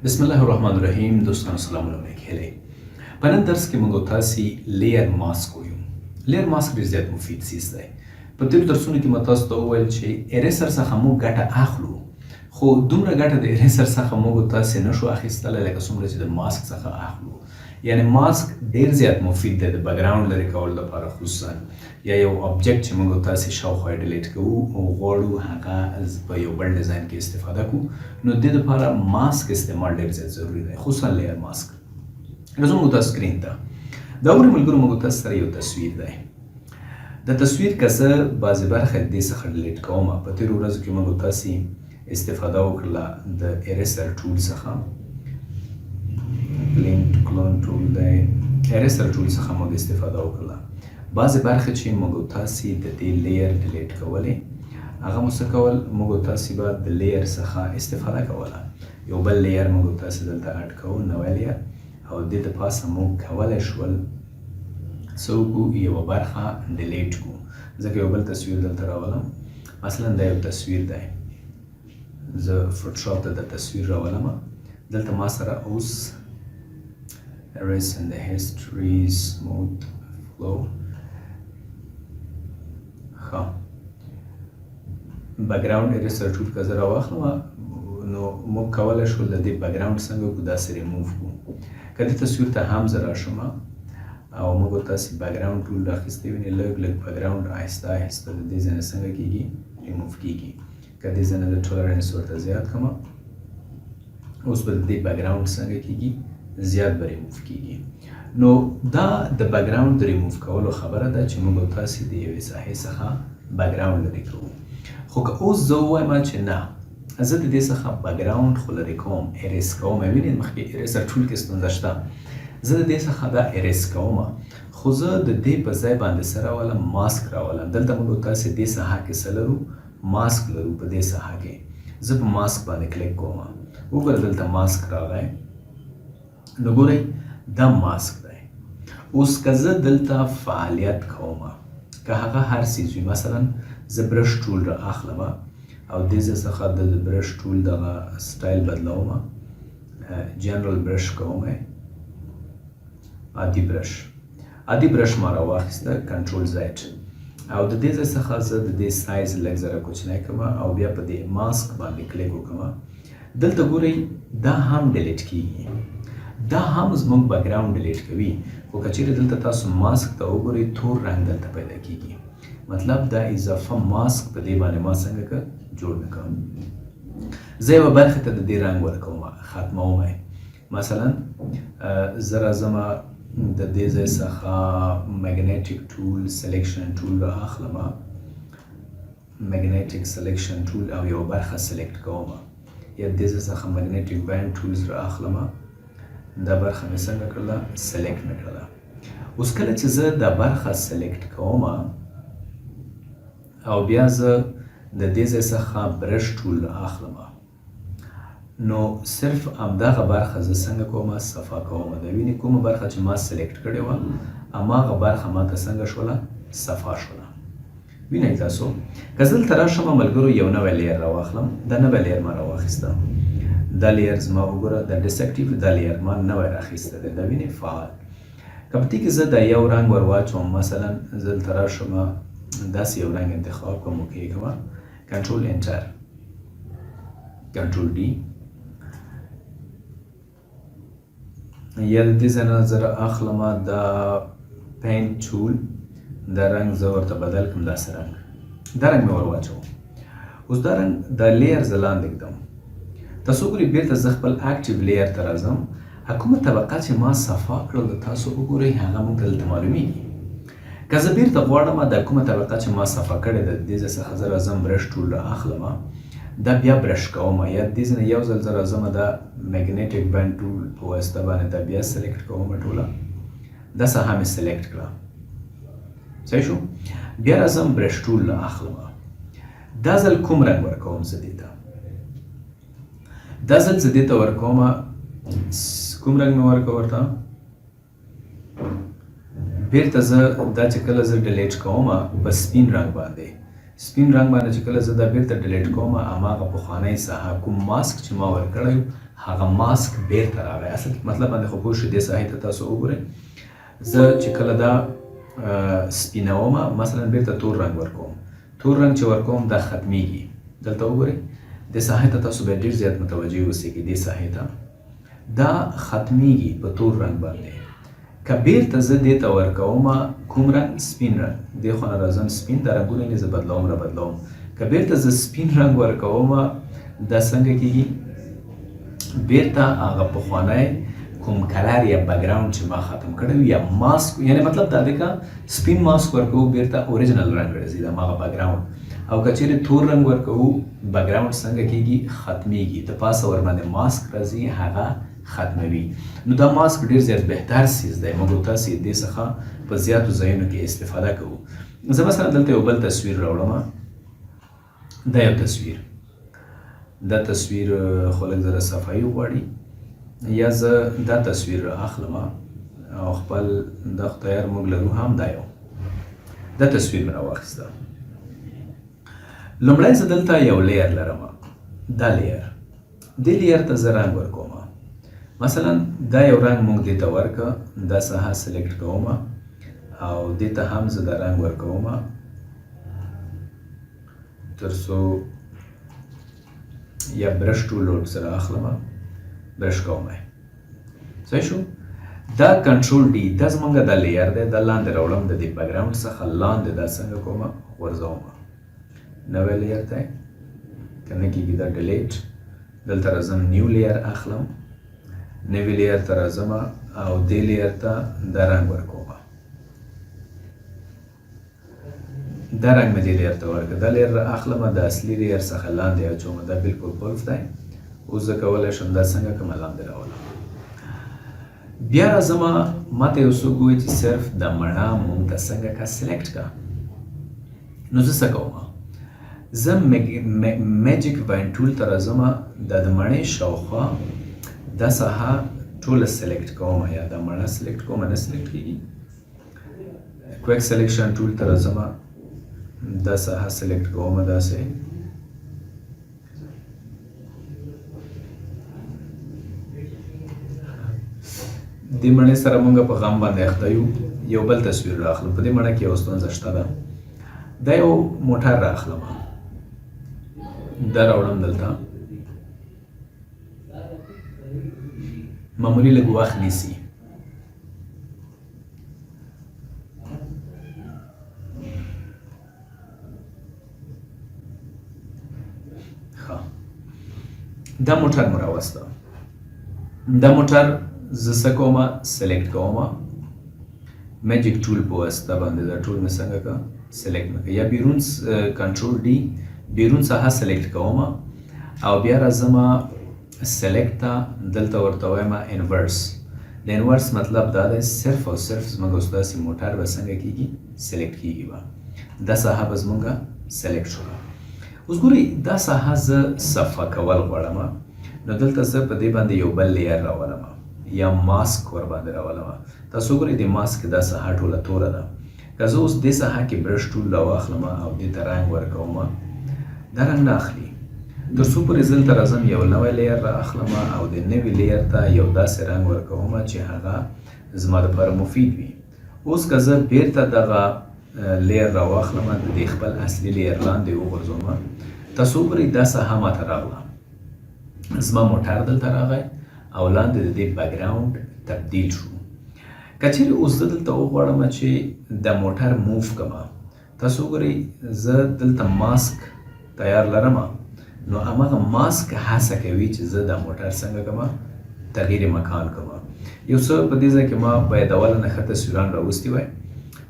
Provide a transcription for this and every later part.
بسم الله الرحمن الرحیم دوستانو سلام علیکم. په نن درس کې موږ تاسو لیر ماسک وایو. لیر ماسک ډېر زیات مفید سیس دی. په دې درسونو کې مو تاسو ته وویل چې اریسر څخه موږ ګټه اخلو، خو دومره ګټه د اریسر څخه موږ تاسو نشو اخیستلی لکه څومره چې د ماسک څخه اخلو. یعنی ماسک ډېر زیات مفید دی د بیکګراوند لرې کولو لپاره، خصوصا یا یو آبجیکټ چې موږ تاسو شاوخوا ډیلیټ کوو او غواړو هغه په یو بل ډیزاین کې استفاده کوو، نو د دې لپاره ماسک استعمال ډېر زیات ضروري دی، خصوصا لیر ماسک. راځو موږ تاسو سکرین ته. دا اوري ملګرو موږ تاسو سره یو تصویر دی. د تصویر که زه بعضې برخه د دې څخه ډیلیټ کوم، په تېرو ورځو کې موږ تاسو استفاده وکړله د اریسر ټول څخه. کلون ټول دی، اریسر ټول څخه موږ استفاده وکړله. بعضې برخې چې موږ تاسو د دې لیر ډیلیټ کولې، هغه مو څه کول، موږ تاسو به د لیر څخه استفاده کوله. یو بل لیر موږ تاسو دلته اډ کوو، نوی لیر، او د دې د پاسه موږ کولی شول څه وکړو، یوه برخه ډیلیټ کړو. ځکه یو بل تصویر دلته راولم، مثلا دا یو تصویر دی، زه فوټوشاپ ته د تصویر راولم. دلته ما سره اوس erase in the history smooth flow ښه بیکګراوند اریسر ټول که زه راواخلم، نو موږ کولی شو د دې بیکګراوند څنګه وکړو، داسې ریموو کړو. که دې تصویر ته هم زه راشم او موږ تاسو بیکګراوند ټول راخیستی وینئ، لږ لږ بیکګراوند آهسته آهسته د دې ځای نه څنګه کېږي، ریموو کېږي. که دې ځای نه د ټولرنس ورته زیات کړم، اوس به د دې بیکګراوند څنګه کېږي، زیات به ریموو کېږي. نو دا د بیکګراوند د ریموو کولو خبره ده چې موږ تاسو د یوې ساحې څخه بیکګراوند لرې کوو. خو که اوس زه ووایم چې نه، زه د دې څخه بیکګراوند خو لرې کوم، اریس کوم، وینئ مخکې اریسر ټول کې ستونزه شته، زه د دې څخه دا اریس کوم، خو زه د دې په ځای باندې څه راولم، ماسک راولم. دلته موږ تاسو دې ساحه کې څه لرو، ماسک لرو. په دې ساحه کې زه په ماسک باندې کلیک کوم، وګوره دلته ماسک راغی. نو ګورئ دا ماسک دی. اوس که زه دلته فعالیت کوم، که هغه هر څیز وي، مثلا زه برش ټول را اخلم او دې ځای څخه د برش ټول دغه سټایل بدلوم، جنرال برش کوم، عادي برش ما راواخیسته، کنټرول زیډ، او د دې ځای څخه زه د دې سایز لږ ذره کوچنی کړم او بیا په دې ماسک باندې کلیک وکړم. دلته ګورئ دا هم ډیلیټ کېږي، دا هم زموږ بیکګراوند ډیلیټ کوي. خو که چیرې دلته تاسو ماسک ته وګورئ، تور رنګ دلته پیدا کېږي، مطلب دا اضافه ماسک په دې باندې ما څنګه که جوړ نه کړم. زه یوه برخې ته د دې رنګ ورکوم، ختموم یې. مثلا زه راځم د دې ځای څخه میګنیټیک ټول سلیکشن ټول را اخلم، میګنیټیک سلیکشن ټول، او یوه برخه سلیکټ کوم، یا د دې ځای څخه میګنیټیک بینډ ټولز را اخلم، دا برخه مې څنګه کړله، سلیکټ مې کړله. اوس کله چې زه دا برخه سلیکټ کوم او بیا زه د دې ځای څخه برش ټول اخلم، نو صرف همدغه برخه زه څنګه کوم، صفا کوم. د وینې کومه برخه چې ما سلیکټ کړې وه، هماغه برخه ماته څنګه شوله، صفا شوله. وینئ تاسو. که زه دلته راشم ملګرو، یو نوی لیر راواخلم، دا نوی لیر ما راواخیسته، دا لیر زما وګوره دا ډیسکټیو، دا لیر ما نوی راخیسته دی، دا وینئ فعال. که په دې کې زه دا یو رنګ ور واچوم، مثلا زه دلته راشم داسې یو رنګ انتخاب کوم، اوکې کوم، کنټرول انټر، کنټرول ډي، یا د دې ځای نه زه اخلم دا پینټ ټول، دا رنګ زه ورته بدل کړم، داسې رنګ، دا رنګ مې ور واچوم. اوس دا رنګ دا لیر زه لاندې ږدم. تاسو وګورئ بیرته زه خپل اکټیو لیر ته راځم، کومه طبقه چې ما صفا کړله تاسو وګورئ هغه موږ ته دلته معلومیږي. که زه بیرته غواړم دا کومه طبقه چې ما صفا کړې ده، د دې ځای څخه زه راځم برش ټول را اخلم، دا بیا برش کوم، یا د دې ځای نه یو ځل زه راځم دا میګنیټیک بینډ ټول په واسطه باندې دا بیا سلیکټ کوم ټوله، دا ساحه مې سلیکټ کړه، صحیح شو. بیا راځم برش ټول را اخلم، دا ځل کوم رنګ ورکوم زه دې ته، دا ځل زه دې ته ورکوم، کوم رنګ مې ورکړ ورته، بیرته زه دا چې کله زه ډیلیټ کوم په سپین رنګ باندې، سپین رنګ باندې چې کله زه دا بیرته ډیلیټ کوم، هماغه پخوانی ساحه کوم ماسک چې ما ورکړی هغه ماسک بیرته راغی. اصل کې مطلب باندې خو پوه شئ. دې ساحې ته تاسو وګورئ. زه چې کله دا سپینومه مثلا بیرته تور رنګ ورکوم، تور رنګ چې ورکوم دا ختمیږي. دلته وګورئ دې ساحې ته تاسو باید ډېر زیات متوجه اوسئ. دې ساحې ته دا ختمیږي په تور رنګ باندې. که بیرته زه دې ته ورکوم کوم رنګ؟ سپین رنګ. دې خوا نه راځم سپین، دا رنګونه یې زه بدلوم را بدلوم. که بیرته زه سپین رنګ ورکوم دا څنګه کېږي؟ بیرته هغه پخوانی کوم کلر یا بکګراوند چې ما ختم کړی یا ماسک، یعنی مطلب دا دی که سپین ماسک ورکوو بیرته اوریجنل رنګ راځي د هماغه بکګراوند. او که چیرې تور رنګ ورکوو بکګراوند څنګه کېږي؟ ختمیږي. د پاسه ورباندې ماسک راځي هغه ختموي. نو دا ماسک ډېر زیات بهتر څیز دی. موږ تاسې دې څخه په زیاتو ځایونو کې استفاده کوو. زه مثلا دلته یو بل تصویر راوړم. دا یو تصویر، دا تصویر خو لږ زره صفایي غواړي. یا زه دا تصویر اخلم او خپل د خدایار موږ لرو هم دا یو دا تصویر مې راواخیسته. لومړی زه دلته یو لیر لرم. دا لیر، دې لیر ته زه رنګ ورکوم. مثلا دا یو رنګ موږ دې ته ورکه، دا ساحه سلیکټ کوم او دې ته هم زه دا رنګ ورکوم تر څو یا برش ټول سره اخلم، برش کوم. صحیح شو؟ دا کنټرول ډي، دا زمونږ دا لیر دی. دا لاندې راوړم د دې بکګراوند څخه لاندې دا څنګه کوم؟ غورځوم. نوی لیر دی که نه کېږي دا ډیلیټ. دلته راځم نیو لیر اخلم، نوی لیر ته راځم او دې لیر ته دا رنګ ورکوم. دا رنګ مې دې لیر ته ورکړه. دا لیر اخلم د اصلي لیر څخه لاندې اچوم. دا بالکل پلف دی. اوس زه کولی شم دا څنګه کومه لاندې راولم. بیا راځم ماته یو څوک ووایي چې صرف د مڼه مونږ ته څنګه کا سلیکټ کا. نو زه څه کوم؟ زه میجیک واین ټول ته راځم. دا د مڼې شاوخوا دا ساحه ټوله سلیکټ کوم. یا دا مڼه سلیکټ کوم، نه سلیکټ کېږي. کویک سلیکشن ټول ته راځم، دا ساحه سلیکټ کوم. داسې دې مڼې سره مونږ په غم باندې اخته یو. یو بل تصویر راخلم. په دې مڼه کې یو ستونزه شته ده. دا یو موټر راخلم، دا راوړم دلته. معمولي لږ وخت نیسي. دا موټر مو راوسته. دا موټر زه څه کوم؟ سلیکټ کوم. میجیک ټول په واسطه باندې دا ټول مې څنګه که سلیکټ مې که. یا بیرون کنټرول ډي بیرون ساحه سلیکټ کوم او بیا راځم سلیکټ ته. دلته ورته وایم انورس. د انورس مطلب دا دی صرف او صرف زموږ اوس داسې موټر به څنګه کېږي؟ سلیکټ کېږي به. دا ساحه به زموږ سلیکټ شوه. اوس ګورئ دا ساحه زه صفا کول غواړم. نو دلته زه په دې باندې یو بل لیر راولم یا ماسک ور باندې راولم. تاسو وګورئ د ماسک دا ساحه ټوله توره ده. که زه اوس دې ساحه کې برش ټول راواخلم او دې ته رنګ ورکوم، دا رنګ نه اخلي. تر څو پورې زه دلته راځم یو نوی لیر را اخلم او د نوي لیر ته یو داسې رنګ ورکوم چې هغه زما دپاره مفید وي. اوس که زه بیرته دغه لیر راواخلم د دې خپل اصلي لیر لاندې وغورځوم، تاسو وګورئ دا ساحه ماته راغله. زما موټر دلته راغی او لاندې د دې بکګراوند تبدیل شو. که چیرې اوس زه دلته وغواړم چې د موټر موف کړم، تاسو وګورئ زه دلته ماسک تیار لرم. نو هماغه ماسک هڅه کوي چې زه دا موټر څنګه کړم؟ تغییر مکان کړم. یو څه په دې ځای کې ما باید اوله نه ښه تصویران راوستي وای،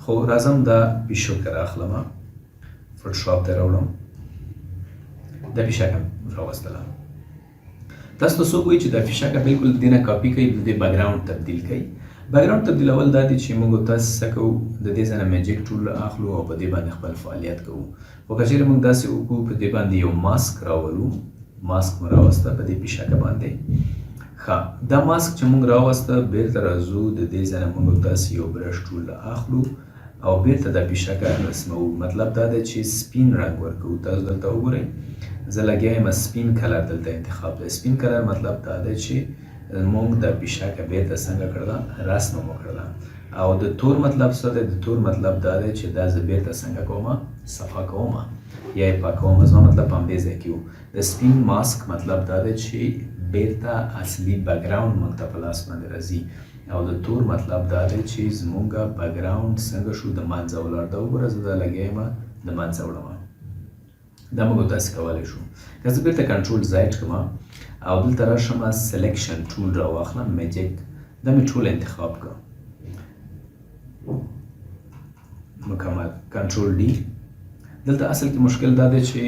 خو راځم دا پیشوکه راخلم، فوټوشاپ ته راوړم، دا پیشکه راوستله. تاسو ته څوک وایي چې دا پیشکه بالکل د دې نه کاپي کوي، د دې بکګراوند تبدیل کوي. بکګراوند تبدیلول دا دي چې موږ تاسو څه کوو، د دې ځای نه میجیک ټول اخلو او په دې باندې خپل فعالیت کوو. خو که چیرې موږ داسې وکړو په دې باندې یو ماسک راولو، ماسک مو راوسته په دې پیشکه باندې. ښه، دا ماسک چې موږ راوسته بیرته راځو، د دې ځای نه موږ تاسو یو برش ټول اخلو او بیرته دا پیشکه رسموو. مطلب دا دی چې سپین رنګ ورکوو. تاسو دلته وګورئ زه لګیا یم سپین کلر دلته انتخاب دی. سپین کلر مطلب دا دی چې موږ د پیشکه بیرته څنګه کړله رسم مو کړله. او د تور مطلب څه دی؟ د تور مطلب دا دی چې دا زه بیرته څنګه کومه صفا کومه یا یې پاکومه. زما مطلب په همدې ځای کې و. د سپین ماسک مطلب دا دی چې بیرته اصلي بیکګراوند موږ ته په لاس باندې راځي. او د تور مطلب دا دی چې زمونږ بیکګراوند څنګه شو د منځه ولاړ. دا وګوره زه دا لګیا یم د منځه وړمه. دا موږ داسې کولی شو. که زه بیرته کنټرول زیډ کړم او دلته راشم سلیکشن ټول راواخلم میجیک دا مې ټول انتخاب کړه مکمل کنټرول ډي. دلته اصل کې مشکل دا دی چې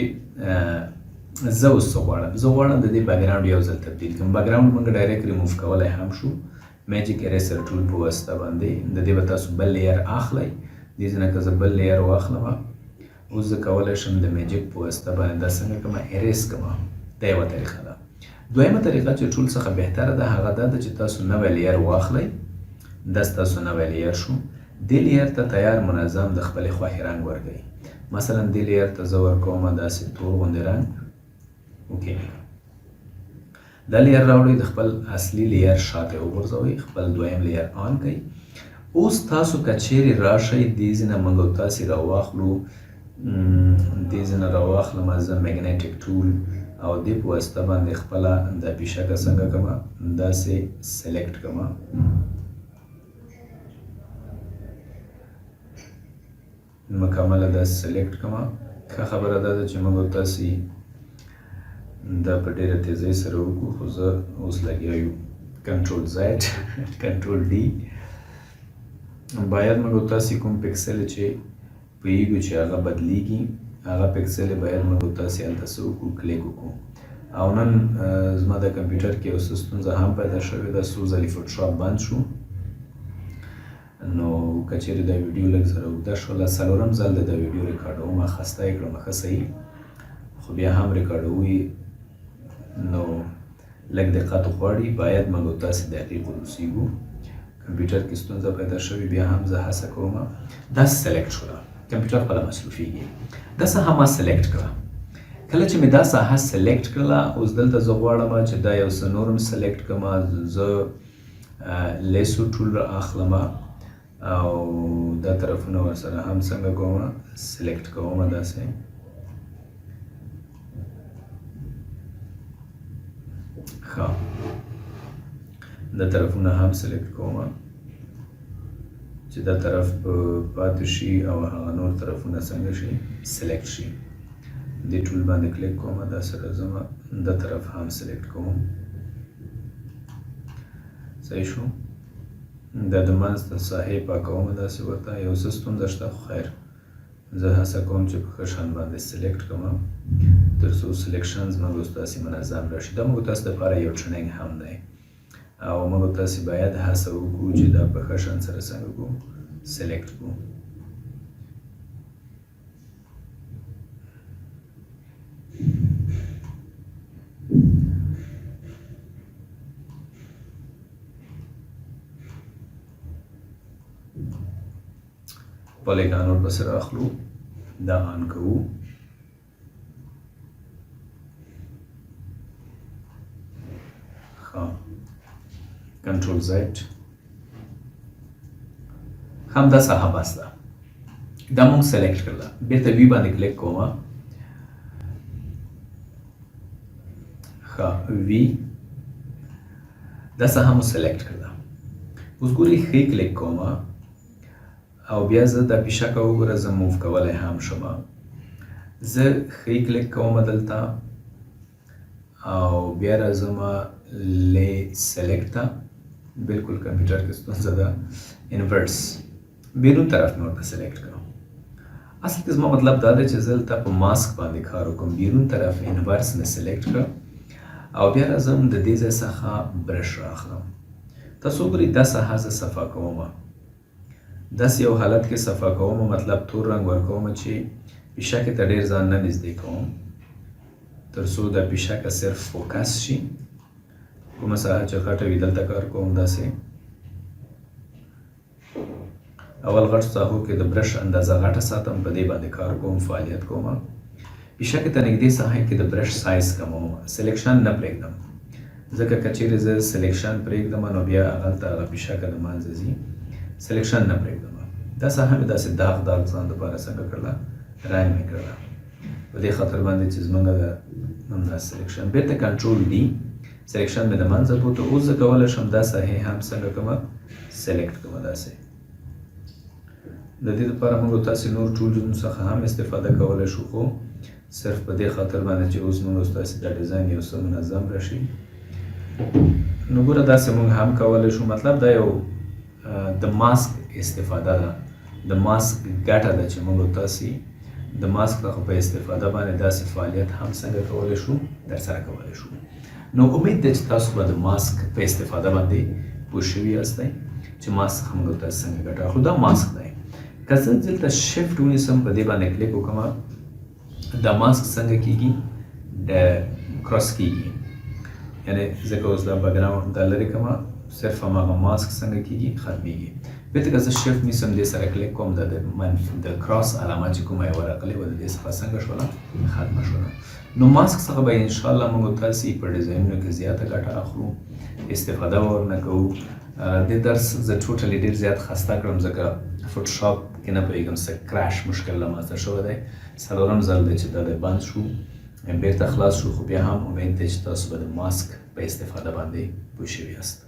زه اوس څه غواړم؟ زه غواړم د دې بیکګراوند یو ځل تبدیل کړم. بیکګراوند موږ ډایرکټ ریموف کولی هم شو میجیک اریسر ټول په واسطه باندې. د دې به تاسو بل لیر اخلئ. دې ځای نه که زه بل لیر واخلم اوس زه کولی شم د میجیک په واسطه باندې دا څنګه کړم اریس کړم. دا یوه طریقه ده. دویمه طریقه چې ټول څخه بهتره ده هغه دا ده چې تاسو نوی لیر واخلئ. دا ستاسو نوی لیر شو. دې لیر ته تیار منظم د خپلې خوښې رنګ ورکوئ. مثلا دې لیر ته زه ورکوم داسې تور غوندې رنګ. اوکې دا لیر راوړئ د خپل اصلي لیر شاته وغورځوئ. خپل دویم لیر آن کړئ. اوس تاسو که چیرې راشئ دې ځای نه موږ او تاسې راواخلو. دې ځای نه راواخلم زه میګنیټک ټول او دې په واسطه باندې خپله دا پیشکه څنګه کړم داسې سلیکټ کړم. مکمله داسې سلیکټ کړم. ښه خبره دا ده چې موږ او تاسې دا په ډېره تیزۍ سره وکړو خو زه اوس لګیا یو کنټرول زیډ کنټرول ډي. باید موږ او تاسې کوم پکسل چې پوهېږو چې هغه بدلیږي هغه پکسل باید موږ او تاسې هلته څه وکړو کلیک وکړو. او نن زما د کمپیوټر کې یو څه ستونزه هم پیدا شوې ده. څو ځلې فوټوشاپ بند شو نو که چیرې دا ویډیو لږ زره اوږده شوله څلورم ځل د دا ویډیو ریکارډوم خسته یې کړم ښه صحیح خو بیا هم ریکارډوي نو لږ دقت غواړي. باید موږ او تاسې دقیق واوسېږو. کمپیوټر کې ستونزه پیدا شوې بیا هم زه هڅه کوم داسې سلیکټ شوله. کمپیوټر خپله مصروفېږي. دا ساحه ما سلیکټ کړه. کله چې مې دا ساحه سلیکټ کړله اوس دلته زه غواړم چې دا یو څه نور م سلیکټ کړم. زه لیسو ټول را اخلم او دا طرفونه ورسره هم څنګه کوم سلیکټ کوم داسې. ښه دا طرفونه هم سلیکټ کوم چې دا طرف پاتې شي او هغه نور طرفونه څنګه شي سلیکټ شي. دې ټول باندې کلیک کوم دا سره ځم دا طرف هم سلیکټ کوم. صحیح شو. دا د منځ د ساحې پاکوم داسې ورته یو څه ستونزه شته خو خیر زه هڅه کوم چې په ښه شان باندې سلیکټ کړم تر څو سلیکشن زموږ اوس تاسې منظم راشي. دا موږ تاسو لپاره یو ټریننګ هم دی او موږ تاسې باید هڅه وکړو چې دا په ښه شان سره څنګه کړو سلیکټ کړو. پالیګان ورپسې رااخلو. دا آن کوو. ښه کنټرول زیډ. همدا ساحه بس ده. دا مونږ سلیکټ کړله. بېرته وي باندې کلیک کوم. ښه وي دا ساحه مو سلیکټ کړله. اوس ګورئ ښې کلیک کوم او بیا زه دا پیشکه وګوره زه موو کولی هم شم. زه ښې کلیک کوم دلته او بیا راځم لی سلیکټ ته. بلکل کمپیوټر کې ستونزه ده. انورس بیرون طرف مې ورته سلیکټ کړم. اصل کې زما مطلب دا دی چې زه دلته په ماسک باندې کار وکړم. بیرون طرف انورس مې سلیکټ کړم او بیا راځم د دې ځای څخه برش رااخلم. تاسو وګورئ دا ساحه زه صفا کوم. داسې یو حالت کې صفا کوم مطلب تور رنګ ورکوم چې پیشکې ته ډېر ځان نه نږدې کوم تر څو دا پیشکه صرف فوکس شي. کومه ساحه چې غټه وي دلته کار کوم. داسې اول غټ ساحو کې د برش اندازه غټه ساتم په دې باندې کار کوم فعالیت کوم. پیشکې ته نږدې ساحه کې د برش سایز کموم، سلیکشن نه پرېږدم، ځکه که چیرې زه سلیکشن پرېږدم نو بیا هغلته هغه پیشکه د منځه ځي. سلیکشن نه پرېږدم. دا ساحه مې داسې داغ داغ ځان دپاره څنګه کړله، رنګ مې کړله په دې خاطر باندې چې زمونږ د همدا سلیکشن بېرته کنټرول ډي سلیکشن مې د منځه بوته. اوس زه کولی شم دا ساحې هم څنګه کومه سلیکټ کومه داسې. د دې دپاره موږ تاسې نور ټولونو څخه هم استفاده کولی شو، خو صرف په دې خاطر باندې چې اوس موږ تاسې دا ډیزاین یو څه منظم راشي. نو ګوره داسې موږ هم کولی شو. مطلب دا یو د ماسک استفاده ده، د ماسک ګټه ده چې موږ تاسې د ماسک څخه په استفاده باندې داسې فعالیت هم څنګه کولی شو ترسره کولی شو. نو امید ده چې تاسو به د ماسک په استفاده باندې پوه شوي یاستئ چې ماسک څخه موږ تاسې څنګه ګټه اخلو. دا ماسک دی. که زه دلته شفټ ونیسم په دې باندې کلیک وکړم، دا ماسک څنګه کیږي، د کراس کیږي، یعنی ځکه اوس دا بکګراوند دا لرې کړم، صرف هماغه ماسک څنګه کیږي ختمیږي. بېرته که زه شفټ نیسم دې سره کلیک کوم، د کراس علامه چې کومه یې ورغلې وه د دې څخه څنګه شوله، ختمه شوله. نو ماسک څخه به انشاءالله موږ تاسې په ډیزاینونو کې زیاته ګټه اخلو، استفاده به ورنه کوو. دې درس زه ټوټلی ډېر زیات خسته کړم ځکه فوټوشاپ کې نه پوهېږم څه کراش مشکل له ماسته شوی دی. څلورم ځل دی چې دا دی بند شو، بېرته خلاص شو، خو بیا هم امید دی چې تاسو به د ماسک په استفاده باندې پوه شوي یاست.